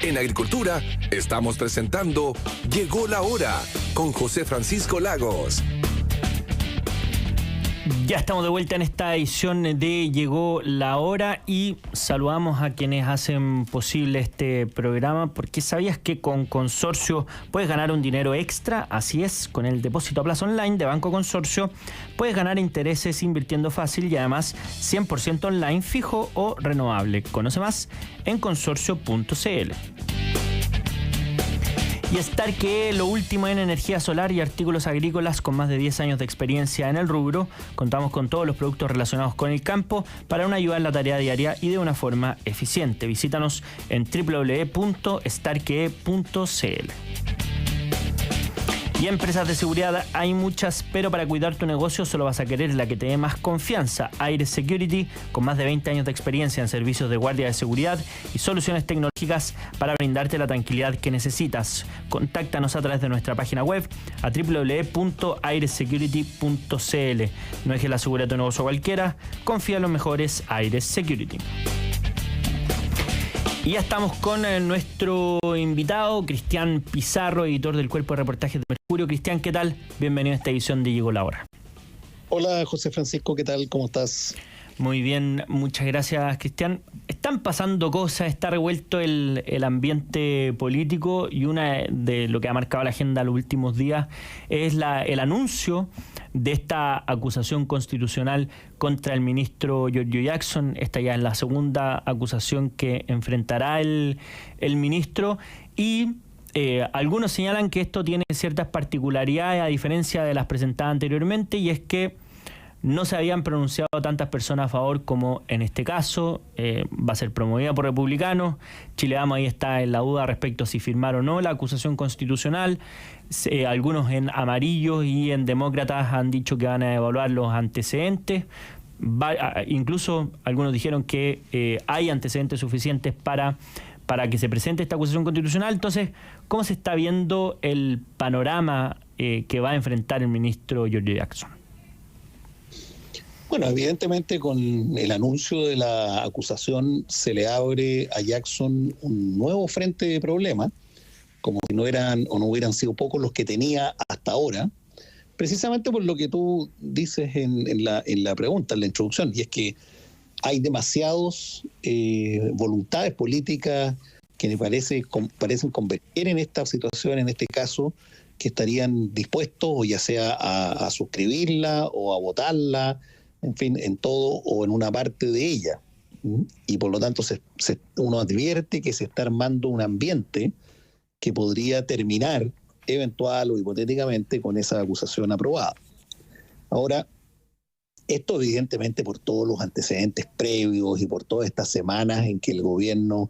En Agricultura estamos presentando Llegó la Hora con José Francisco Lagos. Ya estamos de vuelta en esta edición de Llegó la Hora y saludamos a quienes hacen posible este programa, porque ¿sabías que con Consorcio puedes ganar un dinero extra? Así es, con el depósito a plazo online de Banco Consorcio puedes ganar intereses invirtiendo fácil y además 100% online, fijo o renovable. Conoce más en consorcio.cl. Y Starke, lo último en energía solar y artículos agrícolas con más de 10 años de experiencia en el rubro. Contamos con todos los productos relacionados con el campo para una ayuda en la tarea diaria y de una forma eficiente. Visítanos en www.starke.cl. Y empresas de seguridad hay muchas, pero para cuidar tu negocio solo vas a querer la que te dé más confianza. Aires Security, con más de 20 años de experiencia en servicios de guardia de seguridad y soluciones tecnológicas para brindarte la tranquilidad que necesitas. Contáctanos a través de nuestra página web a www.airesecurity.cl. No dejes la seguridad de tu negocio cualquiera, confía en los mejores Aires Security. Y ya estamos con nuestro invitado, Cristian Pizarro, editor del Cuerpo de Reportajes de Mercurio. Cristian, ¿qué tal? Bienvenido a esta edición de Llegó la Hora. Hola, José Francisco, ¿qué tal? ¿Cómo estás? Muy bien, muchas gracias, Cristian. Están pasando cosas, está revuelto el ambiente político y una de lo que ha marcado la agenda los últimos días es el anuncio de esta acusación constitucional contra el ministro Giorgio Jackson. Esta ya es la segunda acusación que enfrentará el ministro y algunos señalan que esto tiene ciertas particularidades a diferencia de las presentadas anteriormente, y es que no se habían pronunciado tantas personas a favor como en este caso. Va a ser promovida por republicanos. Chile Vamos ahí está en la duda respecto a si firmar o no la acusación constitucional. Algunos en amarillos y en demócratas han dicho que van a evaluar los antecedentes. Incluso algunos dijeron que hay antecedentes suficientes para que se presente esta acusación constitucional. Entonces, ¿cómo se está viendo el panorama que va a enfrentar el ministro Giorgio Jackson? Bueno, evidentemente con el anuncio de la acusación se le abre a Jackson un nuevo frente de problemas, como si no eran o no hubieran sido pocos los que tenía hasta ahora, precisamente por lo que tú dices en la pregunta, en la introducción, y es que hay demasiadas voluntades políticas que me parecen converger en esta situación, en este caso, que estarían dispuestos o ya sea a suscribirla o a votarla, en fin, en todo o en una parte de ella. Y por lo tanto uno advierte que se está armando un ambiente que podría terminar eventual o hipotéticamente con esa acusación aprobada. Ahora, esto evidentemente por todos los antecedentes previos y por todas estas semanas en que el gobierno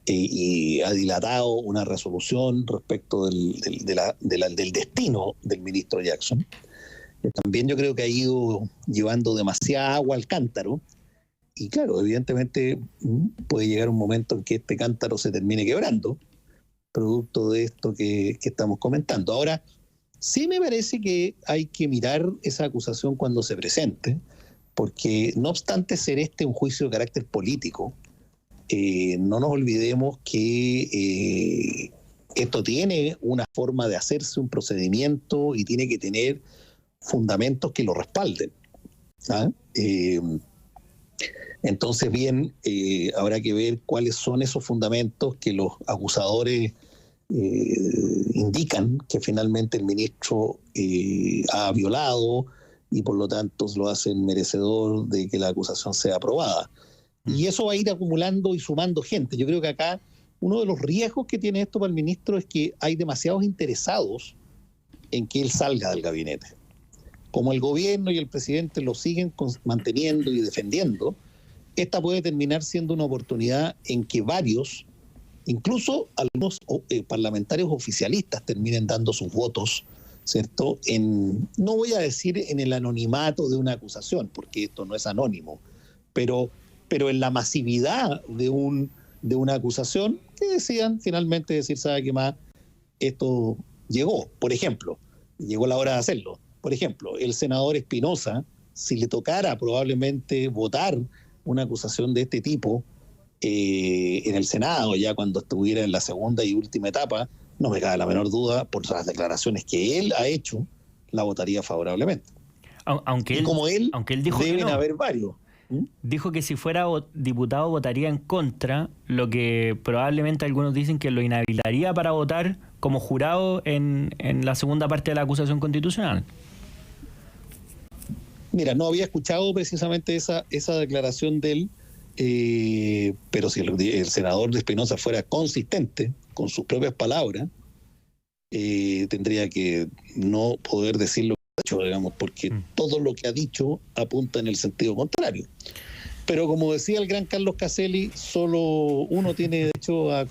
ha dilatado una resolución respecto del destino del ministro Jackson. También yo creo que ha ido llevando demasiada agua al cántaro y claro, evidentemente puede llegar un momento en que este cántaro se termine quebrando, producto de esto que estamos comentando. Ahora, sí me parece que hay que mirar esa acusación cuando se presente, porque no obstante ser un juicio de carácter político, no nos olvidemos que esto tiene una forma de hacerse, un procedimiento y tiene que tener fundamentos que lo respalden. Entonces, bien, habrá que ver cuáles son esos fundamentos que los acusadores indican que finalmente el ministro ha violado y por lo tanto lo hacen merecedor de que la acusación sea aprobada. Y eso va a ir acumulando y sumando gente. Yo creo que acá uno de los riesgos que tiene esto para el ministro es que hay demasiados interesados en que él salga del gabinete. Como el gobierno y el presidente lo siguen manteniendo y defendiendo, esta puede terminar siendo una oportunidad en que varios, incluso algunos parlamentarios oficialistas, terminen dando sus votos, ¿cierto? No voy a decir en el anonimato de una acusación, porque esto no es anónimo, pero en la masividad de una acusación, que decían finalmente decir, ¿sabe qué más? Esto llegó, por ejemplo, llegó la hora de hacerlo. Por ejemplo, el senador Espinosa, si le tocara probablemente votar una acusación de este tipo, en el Senado, ya cuando estuviera en la segunda y última etapa, no me cabe la menor duda, por las declaraciones que él ha hecho, la votaría favorablemente. Aunque él, como él, dijo deben que no. haber varios. Dijo que si fuera diputado votaría en contra, lo que probablemente algunos dicen que lo inhabilitaría para votar como jurado en la segunda parte de la acusación constitucional. Mira, no había escuchado precisamente esa declaración de él, pero si el senador de Espinosa fuera consistente con sus propias palabras, tendría que no poder decir lo que ha dicho, digamos, porque todo lo que ha dicho apunta en el sentido contrario. Pero como decía el gran Carlos Caselli, solo uno tiene derecho a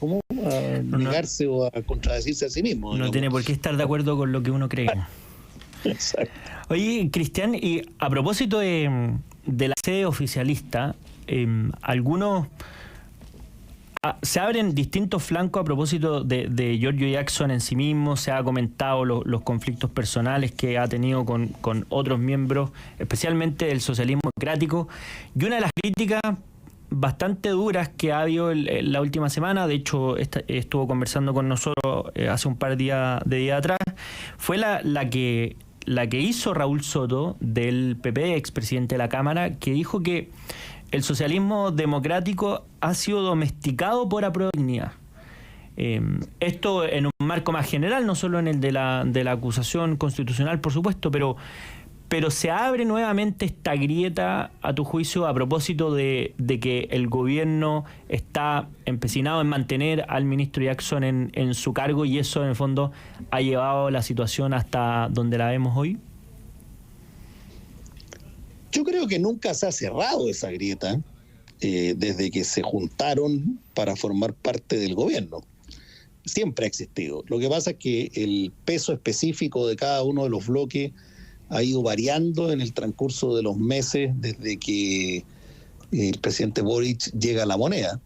negarse o a contradecirse a sí mismo. No tiene por qué estar de acuerdo con lo que uno cree. Exacto. Oye, Cristian, y a propósito de la sede oficialista, algunos se abren distintos flancos a propósito de Giorgio Jackson en sí mismo. Se ha comentado los conflictos personales que ha tenido con otros miembros, especialmente del socialismo democrático, y una de las críticas bastante duras que ha habido en la última semana, de hecho estuvo conversando con nosotros hace un par de días atrás, fue la que hizo Raúl Soto, del PP, expresidente de la Cámara, que dijo que el socialismo democrático ha sido domesticado por Apruebo Dignidad. Esto en un marco más general, no solo en el de la acusación constitucional, por supuesto, pero se abre nuevamente esta grieta, a tu juicio, a propósito de que el gobierno está empecinado en mantener al ministro Jackson en su cargo, y eso en el fondo ha llevado la situación hasta donde la vemos hoy. Yo creo que nunca se ha cerrado esa grieta desde que se juntaron para formar parte del gobierno. Siempre ha existido. Lo que pasa es que el peso específico de cada uno de los bloques ha ido variando en el transcurso de los meses desde que el presidente Boric llega a la moneda.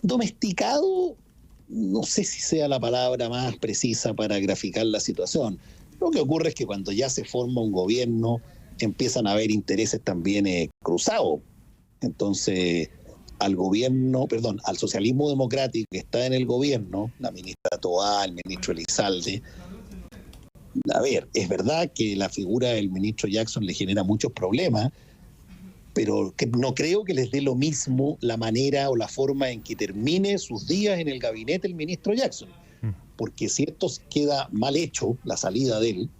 Domesticado, no sé si sea la palabra más precisa para graficar la situación. Lo que ocurre es que cuando ya se forma un gobierno, empiezan a haber intereses también cruzados. Entonces, al socialismo democrático que está en el gobierno, la ministra Toá, el ministro Elizalde, a ver, es verdad que la figura del ministro Jackson le genera muchos problemas, pero no creo que les dé lo mismo la manera o la forma en que termine sus días en el gabinete el ministro Jackson. Porque si esto queda mal hecho, la salida de él,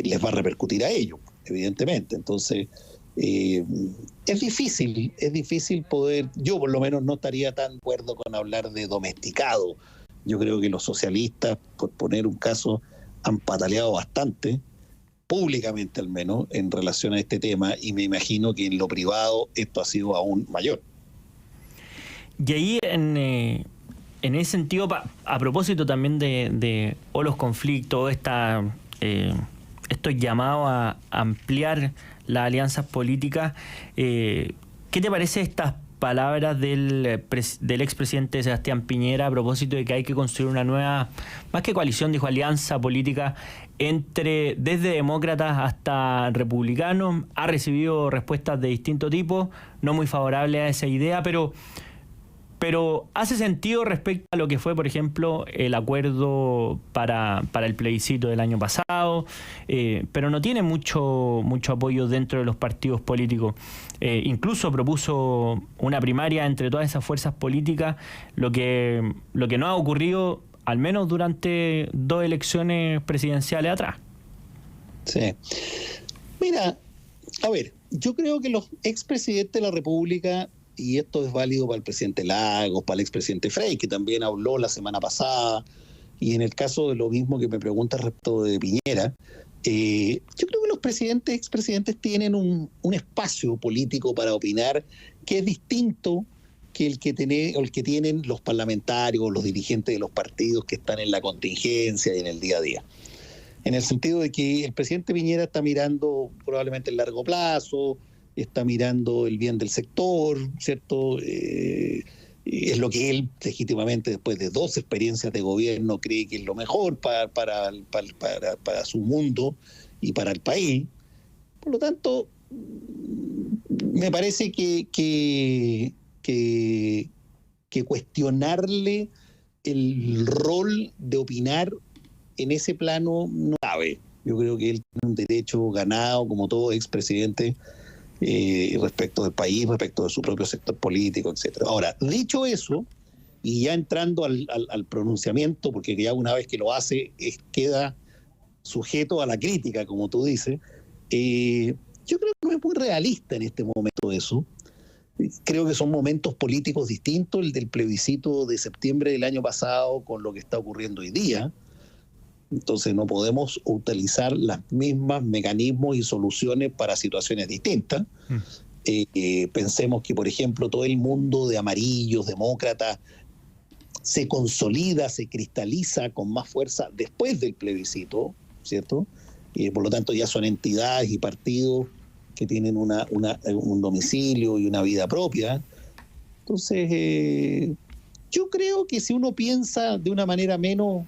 les va a repercutir a ellos, evidentemente. Entonces, es difícil poder, yo por lo menos no estaría tan de acuerdo con hablar de domesticado. Yo creo que los socialistas, por poner un caso, han pataleado bastante, públicamente al menos, en relación a este tema, y me imagino que en lo privado esto ha sido aún mayor. Y ahí en ese sentido, a propósito también de los conflictos, estos llamados a ampliar las alianzas políticas, ¿qué te parece estas palabras del expresidente Sebastián Piñera a propósito de que hay que construir una nueva, más que coalición, dijo alianza política desde demócratas hasta republicanos? Ha recibido respuestas de distinto tipo, no muy favorables a esa idea, pero hace sentido respecto a lo que fue, por ejemplo, el acuerdo para el plebiscito del año pasado, pero no tiene mucho apoyo dentro de los partidos políticos. Incluso propuso una primaria entre todas esas fuerzas políticas, lo que no ha ocurrido, al menos durante 2 elecciones presidenciales atrás. Sí. Mira, a ver, yo creo que los expresidentes de la República, y esto es válido para el presidente Lagos, para el expresidente Frey, que también habló la semana pasada, y en el caso de lo mismo que me preguntas respecto de Piñera, yo creo que los expresidentes tienen un espacio político para opinar que es distinto que el que tienen los parlamentarios, los dirigentes de los partidos que están en la contingencia y en el día a día. En el sentido de que el presidente Piñera está mirando probablemente el largo plazo, está mirando el bien del sector, ¿cierto? Es lo que él legítimamente, después de 2 experiencias de gobierno, cree que es lo mejor para su mundo y para el país. Por lo tanto, Me parece que cuestionarle el rol de opinar en ese plano no cabe. Yo creo que él tiene un derecho ganado, como todo expresidente, respecto del país, respecto de su propio sector político, etcétera. Ahora, dicho eso, y ya entrando al pronunciamiento, porque ya una vez que lo hace, queda sujeto a la crítica, como tú dices, yo creo que no es muy realista en este momento eso. Creo que son momentos políticos distintos, el del plebiscito de septiembre del año pasado con lo que está ocurriendo hoy día. Entonces no podemos utilizar los mismos mecanismos y soluciones para situaciones distintas. Pensemos que, por ejemplo, todo el mundo de amarillos, demócratas, se consolida, se cristaliza con más fuerza después del plebiscito, ¿cierto? Por lo tanto, ya son entidades y partidos que tienen un domicilio y una vida propia. Entonces, yo creo que si uno piensa de una manera menos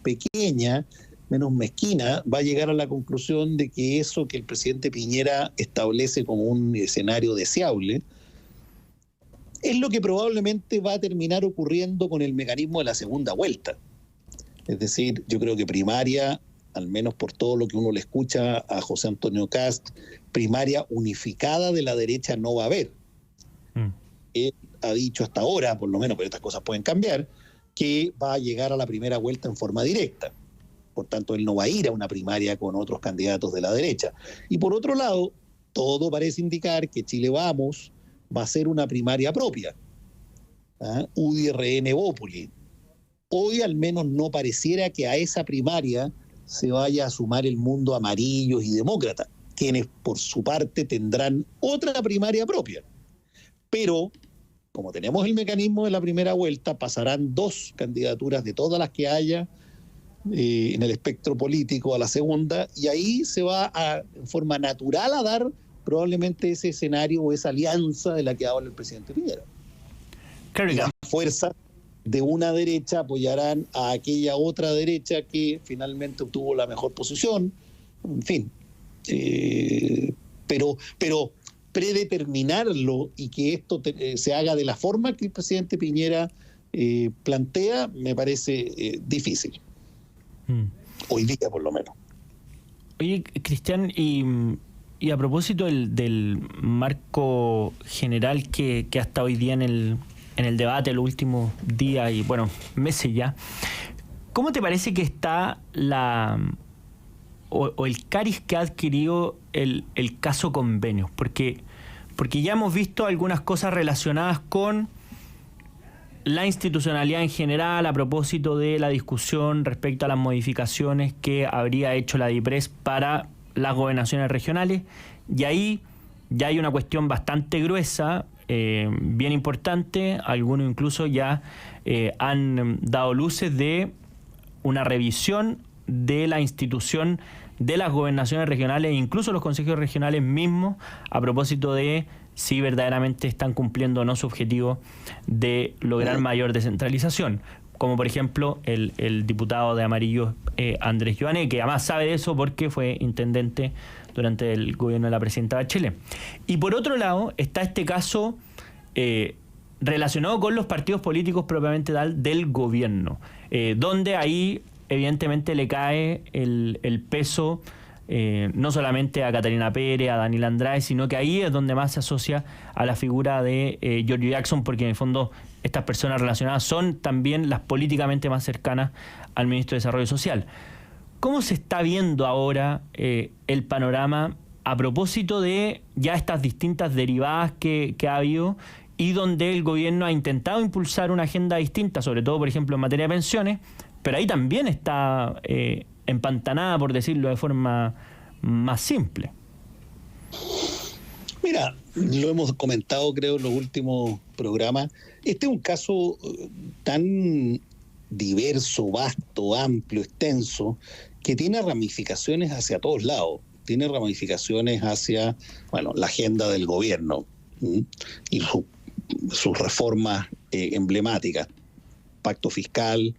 pequeña, menos mezquina, va a llegar a la conclusión de que eso que el presidente Piñera establece como un escenario deseable es lo que probablemente va a terminar ocurriendo con el mecanismo de la segunda vuelta. Es decir, yo creo que primaria, al menos por todo lo que uno le escucha a José Antonio Kast, primaria unificada de la derecha no va a haber. Él ha dicho hasta ahora, por lo menos, pero estas cosas pueden cambiar, que va a llegar a la primera vuelta en forma directa. Por tanto, él no va a ir a una primaria con otros candidatos de la derecha. Y por otro lado, todo parece indicar que Chile Vamos va a ser una primaria propia. UDI, RN, Bópoli. Hoy al menos no pareciera que a esa primaria se vaya a sumar el mundo amarillos y demócratas, quienes por su parte tendrán otra primaria propia. Pero como tenemos el mecanismo de la primera vuelta, pasarán 2 candidaturas de todas las que haya en el espectro político a la segunda, y ahí se va en forma natural a dar probablemente ese escenario o esa alianza de la que habla el presidente Piñera. Claro, y las fuerzas de una derecha apoyarán a aquella otra derecha que finalmente obtuvo la mejor posición. En fin, pero predeterminarlo y que esto se haga de la forma que el presidente Piñera plantea, me parece difícil. Hoy día, por lo menos. Oye, Cristian, y a propósito del marco general que hasta hoy día en el debate, los últimos días y, bueno, meses ya, ¿cómo te parece que está o el cariz que ha adquirido el caso Convenios? Porque ya hemos visto algunas cosas relacionadas con la institucionalidad en general a propósito de la discusión respecto a las modificaciones que habría hecho la DIPRES para las gobernaciones regionales, y ahí ya hay una cuestión bastante gruesa, bien importante. Algunos incluso ya han dado luces de una revisión de la institución de las gobernaciones regionales e incluso los consejos regionales mismos a propósito de si verdaderamente están cumpliendo o no su objetivo de lograr mayor descentralización, como por ejemplo el diputado de Amarillo Andrés Joané, que además sabe de eso porque fue intendente durante el gobierno de la presidenta Bachelet. Y por otro lado está este caso relacionado con los partidos políticos propiamente tal del gobierno, donde ahí evidentemente le cae el peso no solamente a Catalina Pérez, a Daniel Andrade, sino que ahí es donde más se asocia a la figura de Giorgio Jackson, porque en el fondo estas personas relacionadas son también las políticamente más cercanas al ministro de Desarrollo Social. ¿Cómo se está viendo ahora el panorama a propósito de ya estas distintas derivadas que ha habido y donde el gobierno ha intentado impulsar una agenda distinta, sobre todo, por ejemplo, en materia de pensiones, pero ahí también está empantanada, por decirlo de forma más simple? Mira, lo hemos comentado, creo, en los últimos programas. Este es un caso tan diverso, vasto, amplio, extenso, que tiene ramificaciones hacia todos lados. Tiene ramificaciones hacia, bueno, la agenda del gobierno y sus reformas emblemáticas, pacto fiscal,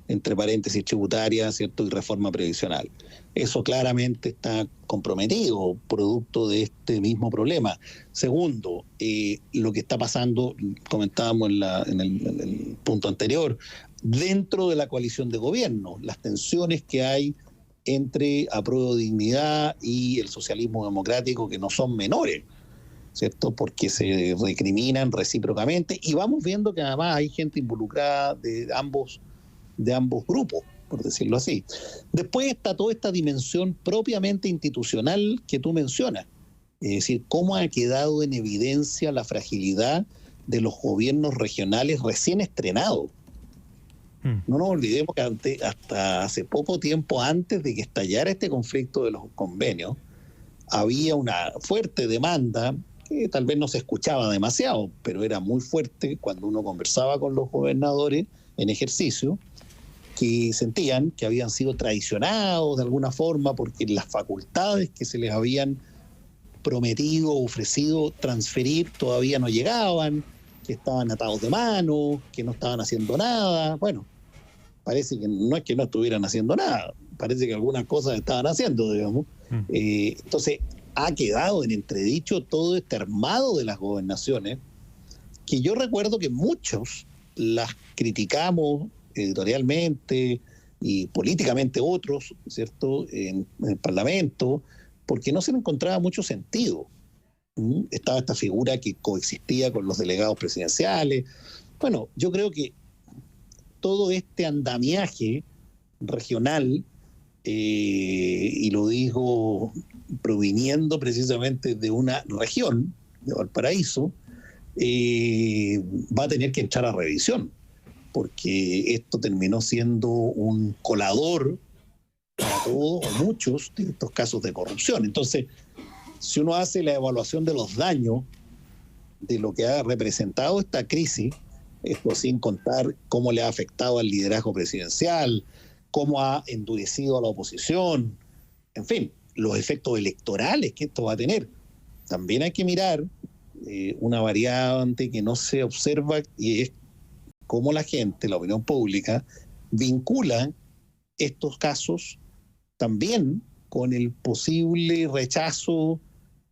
entre paréntesis tributaria, ¿cierto?, y reforma previsional. Eso claramente está comprometidos producto de este mismo problema. Segundo, lo que está pasando, comentábamos en el punto anterior, dentro de la coalición de gobierno, las tensiones que hay entre Apruebo Dignidad y el socialismo democrático, que no son menores, ¿cierto? Porque se recriminan recíprocamente, y vamos viendo que además hay gente involucrada de ambos grupos, por decirlo así. Después está toda esta dimensión propiamente institucional que tú mencionas, es decir, cómo ha quedado en evidencia la fragilidad de los gobiernos regionales recién estrenados. No nos olvidemos que hasta hace poco tiempo, antes de que estallara este conflicto de los convenios, había una fuerte demanda que tal vez no se escuchaba demasiado, pero era muy fuerte cuando uno conversaba con los gobernadores en ejercicio, que sentían que habían sido traicionados de alguna forma porque las facultades que se les habían prometido, ofrecido transferir todavía no llegaban, que estaban atados de mano, que no estaban haciendo nada. Bueno, parece que no es que no estuvieran haciendo nada, parece que algunas cosas estaban haciendo, digamos. Entonces, ha quedado en entredicho todo este armado de las gobernaciones, que yo recuerdo que muchos las criticamos editorialmente y políticamente otros, ¿cierto?, en el Parlamento, porque no se le encontraba mucho sentido. Estaba esta figura que coexistía con los delegados presidenciales. Bueno, yo creo que todo este andamiaje regional, y lo digo proviniendo precisamente de una región, de Valparaíso, va a tener que entrar a revisión, porque esto terminó siendo un colador para todos o muchos de estos casos de corrupción. Entonces, si uno hace la evaluación de los daños de lo que ha representado esta crisis, esto sin contar cómo le ha afectado al liderazgo presidencial, cómo ha endurecido a la oposición, en fin, los efectos electorales que esto va a tener. También hay que mirar una variante que no se observa, y es cómo la gente, la opinión pública, vincula estos casos también con el posible rechazo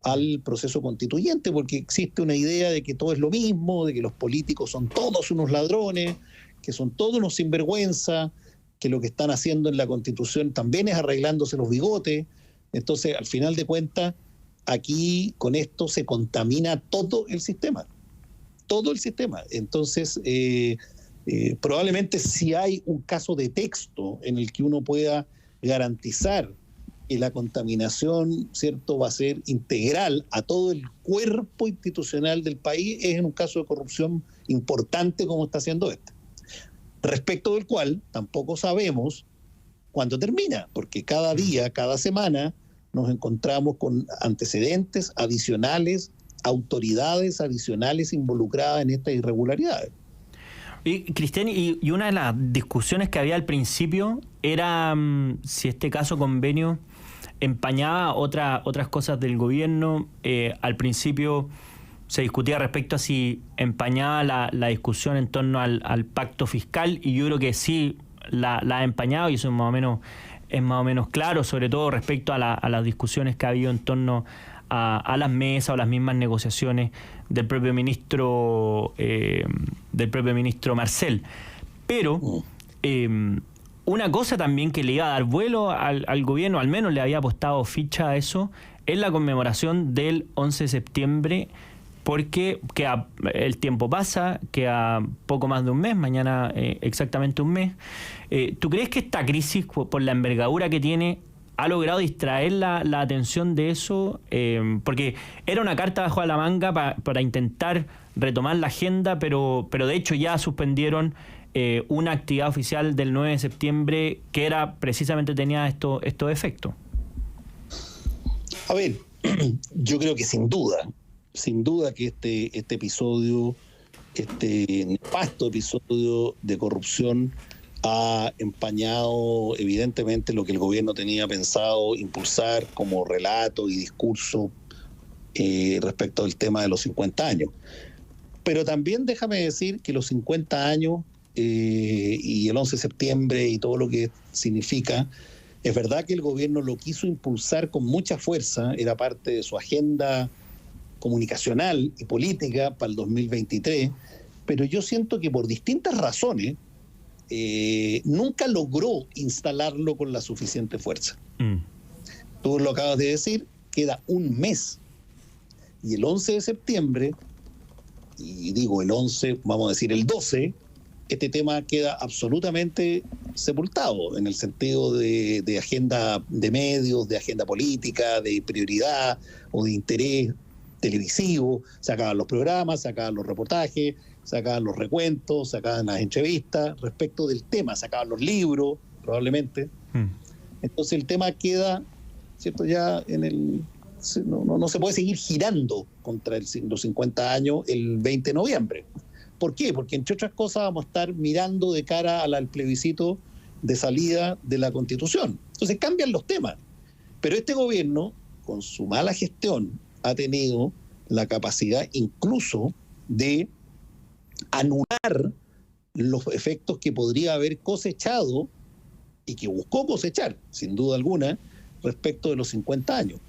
al proceso constituyente, porque existe una idea de que todo es lo mismo, de que los políticos son todos unos ladrones, que son todos unos sinvergüenza, que lo que están haciendo en la Constitución también es arreglándose los bigotes. Entonces, al final de cuentas, aquí con esto se contamina todo el sistema. Todo el sistema. Entonces, probablemente si hay un caso de texto en el que uno pueda garantizar que la contaminación, ¿cierto?, va a ser integral a todo el cuerpo institucional del país, es en un caso de corrupción importante como está haciendo este. Respecto del cual tampoco sabemos cuándo termina, porque cada día, cada semana, nos encontramos con antecedentes adicionales, autoridades adicionales involucradas en estas irregularidades. Y Cristian, y una de las discusiones que había al principio era si este caso convenio empañaba otras cosas del gobierno. Al principio se discutía respecto a si empañaba la discusión en torno al pacto fiscal, y yo creo que sí la ha empañado, y eso es más o menos claro, sobre todo respecto a las discusiones que ha habido en torno a las mesas o las mismas negociaciones del propio ministro Marcel. Pero una cosa también que le iba a dar vuelo al gobierno, al menos le había apostado ficha a eso, es la conmemoración del 11 de septiembre, porque el tiempo pasa, queda poco más de un mes, mañana exactamente un mes. ¿Tú crees que esta crisis, por la envergadura que tiene, ha logrado distraer la atención de eso? Porque era una carta bajo la manga para intentar retomar la agenda, pero de hecho ya suspendieron una actividad oficial del 9 de septiembre que precisamente tenía estos efectos. A ver, yo creo que sin duda que este episodio, este nefasto episodio de corrupción, ha empañado evidentemente lo que el gobierno tenía pensado impulsar como relato y discurso respecto al tema de los 50 años. Pero también déjame decir que los 50 años y el 11 de septiembre y todo lo que significa Es verdad que el gobierno lo quiso impulsar con mucha fuerza, era parte de su agenda comunicacional y política para el 2023, pero yo siento que por distintas razones nunca logró instalarlo con la suficiente fuerza. Tú lo acabas de decir, queda un mes. Y el 11 de septiembre, y digo el 11, vamos a decir el 12, este tema queda absolutamente sepultado en el sentido de agenda de medios, de agenda política, de prioridad o de interés televisivo. Se acaban los programas, se acaban los reportajes, se acaban los recuentos, se acaban las entrevistas respecto del tema, se acaban los libros, probablemente. Entonces el tema queda, ¿cierto?, ya en el... No se puede seguir girando contra los 50 años el 20 de noviembre. ¿Por qué? Porque entre otras cosas vamos a estar mirando de cara al plebiscito de salida de la Constitución. Entonces cambian los temas. Pero este gobierno, con su mala gestión, ha tenido la capacidad incluso de anular los efectos que podría haber cosechado y que buscó cosechar, sin duda alguna, respecto de los 50 años.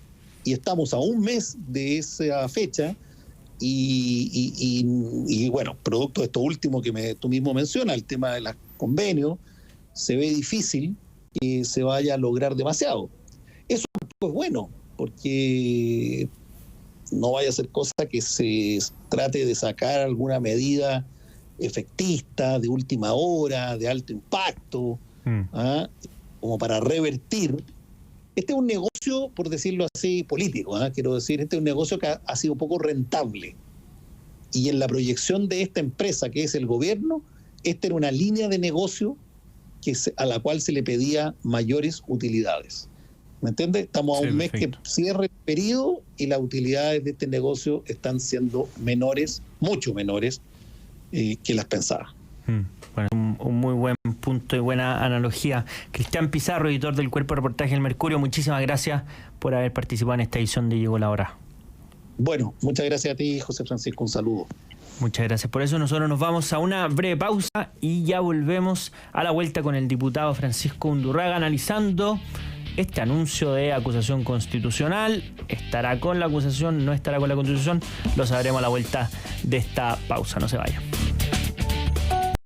Y estamos a un mes de esa fecha y bueno, producto de esto último que tú mismo mencionas, el tema de los convenios, se ve difícil que se vaya a lograr demasiado. Eso tampoco es bueno, porque no vaya a ser cosa que se trate de sacar alguna medida efectista, de última hora, de alto impacto, como para revertir. Este es un negocio, por decirlo así, político, quiero decir, este es un negocio que ha sido poco rentable. Y en la proyección de esta empresa, que es el gobierno, esta era una línea de negocio a la cual se le pedía mayores utilidades. ¿Me entiendes? Estamos a un mes que cierre el periodo y las utilidades de este negocio están siendo menores, mucho menores, que las pensadas. Bueno, un muy buen punto y buena analogía. Cristian Pizarro, editor del Cuerpo de Reportaje del Mercurio, muchísimas gracias por haber participado en esta edición de Llegó la Hora. Bueno, muchas gracias a ti, José Francisco, un saludo. Muchas gracias por eso. Nosotros nos vamos a una breve pausa y ya volvemos a la vuelta con el diputado Francisco Undurraga analizando este anuncio de acusación constitucional. ¿Estará con la acusación? ¿No estará con la constitución? Lo sabremos a la vuelta de esta pausa. No se vayan.